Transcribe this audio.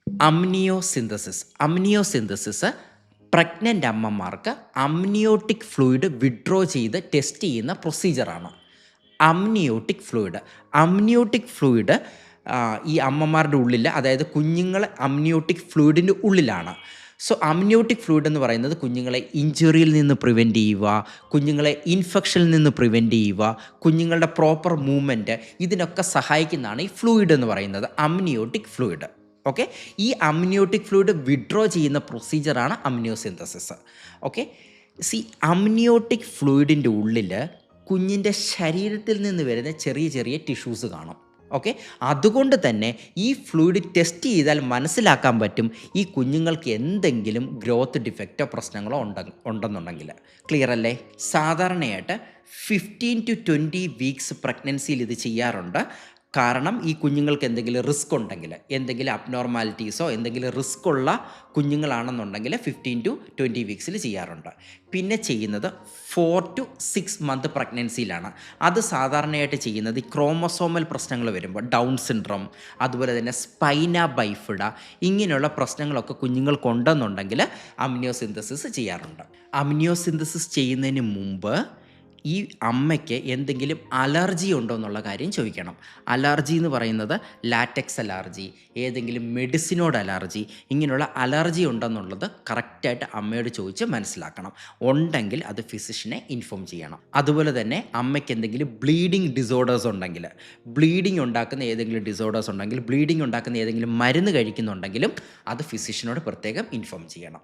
അമ്നിയോസിന്തസിസ് pregnant അമ്മമാർക്ക് amniotic fluid withdraw ചെയ്ത് test ചെയ്യുന്ന പ്രൊസീജിയറാണ് അമ്നിയോട്ടിക് ഫ്ലൂയിഡ് ഈ അമ്മമാരുടെ ഉള്ളിൽ, അതായത് കുഞ്ഞുങ്ങൾ അമ്നിയോട്ടിക് ഫ്ലൂയിഡിൻ്റെ ഉള്ളിലാണ്. സോ അമ്നിയോട്ടിക് ഫ്ലൂയിഡ് എന്ന് പറയുന്നത് കുഞ്ഞുങ്ങളെ ഇഞ്ചുറിയിൽ നിന്ന് പ്രിവെൻറ്റ് ചെയ്യുക, കുഞ്ഞുങ്ങളെ ഇൻഫെക്ഷനിൽ നിന്ന് പ്രിവെൻറ്റ് ചെയ്യുക, കുഞ്ഞുങ്ങളുടെ പ്രോപ്പർ മൂവ്മെൻറ്റ്, ഇതിനൊക്കെ സഹായിക്കുന്നതാണ് ഈ ഫ്ലൂയിഡ് എന്ന് പറയുന്നത്, അമ്നിയോട്ടിക് ഫ്ലൂയിഡ്. ഓക്കെ, ഈ അമ്നിയോട്ടിക് ഫ്ലൂയിഡ് വിഡ്രോ ചെയ്യുന്ന പ്രൊസീജിയറാണ് അമ്നിയോസിന്തസിസ്. ഓക്കെ, അമ്നിയോട്ടിക് ഫ്ലൂയിഡിൻ്റെ ഉള്ളിൽ കുഞ്ഞിൻ്റെ ശരീരത്തിൽ നിന്ന് വരുന്ന ചെറിയ ചെറിയ ടിഷ്യൂസ് കാണും. ഓക്കെ, അതുകൊണ്ട് തന്നെ ഈ ഫ്ലൂയിഡ് ടെസ്റ്റ് ചെയ്താൽ മനസ്സിലാക്കാൻ പറ്റും ഈ കുഞ്ഞുങ്ങൾക്ക് എന്തെങ്കിലും ഗ്രോത്ത് ഡിഫക്റ്റോ പ്രശ്നങ്ങളോ ഉണ്ടെന്നുണ്ടെങ്കിൽ. ക്ലിയർ അല്ലേ? സാധാരണയായിട്ട് 15 to 20 വീക്സ് പ്രഗ്നൻസിയിൽ ഇത് ചെയ്യാറുണ്ട്. കാരണം ഈ കുഞ്ഞുങ്ങൾക്ക് എന്തെങ്കിലും റിസ്ക് ഉണ്ടെങ്കിൽ, എന്തെങ്കിലും അബ്നോർമാലിറ്റീസോ എന്തെങ്കിലും റിസ്ക് ഉള്ള കുഞ്ഞുങ്ങളാണെന്നുണ്ടെങ്കിൽ 15 to 20 വീക്സിൽ ചെയ്യാറുണ്ട്. പിന്നെ ചെയ്യുന്നത് 4 to 6 മന്ത് പ്രഗ്നൻസിയിലാണ്. അത് സാധാരണയായിട്ട് ചെയ്യുന്നത് ഈ ക്രോമസോമൽ പ്രശ്നങ്ങൾ വരുമ്പോൾ, ഡൗൺ സിൻഡ്രോം, അതുപോലെ തന്നെ സ്പൈന ബൈഫിഡ, ഇങ്ങനെയുള്ള പ്രശ്നങ്ങളൊക്കെ കുഞ്ഞുങ്ങൾക്കുണ്ടെന്നുണ്ടെങ്കിൽ അമ്നിയോസിന്തസിസ് ചെയ്യാറുണ്ട്. അമ്നിയോസിന്തസിസ് ചെയ്യുന്നതിന് മുമ്പ് ഈ അമ്മയ്ക്ക് എന്തെങ്കിലും അലർജി ഉണ്ടോ എന്നുള്ള കാര്യം ചോദിക്കണം. അലർജി എന്ന് പറയുന്നത് ലാറ്റക്സ് അലർജി, ഏതെങ്കിലും മെഡിസിനോട് അലർജി, ഇങ്ങനെയുള്ള അലർജി ഉണ്ടെന്നുള്ളത് കറക്റ്റായിട്ട് അമ്മയോട് ചോദിച്ച് മനസ്സിലാക്കണം. ഉണ്ടെങ്കിൽ അത് ഫിസിഷ്യനെ ഇൻഫോം ചെയ്യണം. അതുപോലെ തന്നെ അമ്മയ്ക്ക് എന്തെങ്കിലും ബ്ലീഡിങ് ഡിസോർഡേഴ്സ് ഉണ്ടെങ്കിൽ, ബ്ലീഡിങ് ഉണ്ടാക്കുന്ന ഏതെങ്കിലും മരുന്ന് കഴിക്കുന്നുണ്ടെങ്കിലും അത് ഫിസിഷ്യനോട് പ്രത്യേകം ഇൻഫോം ചെയ്യണം.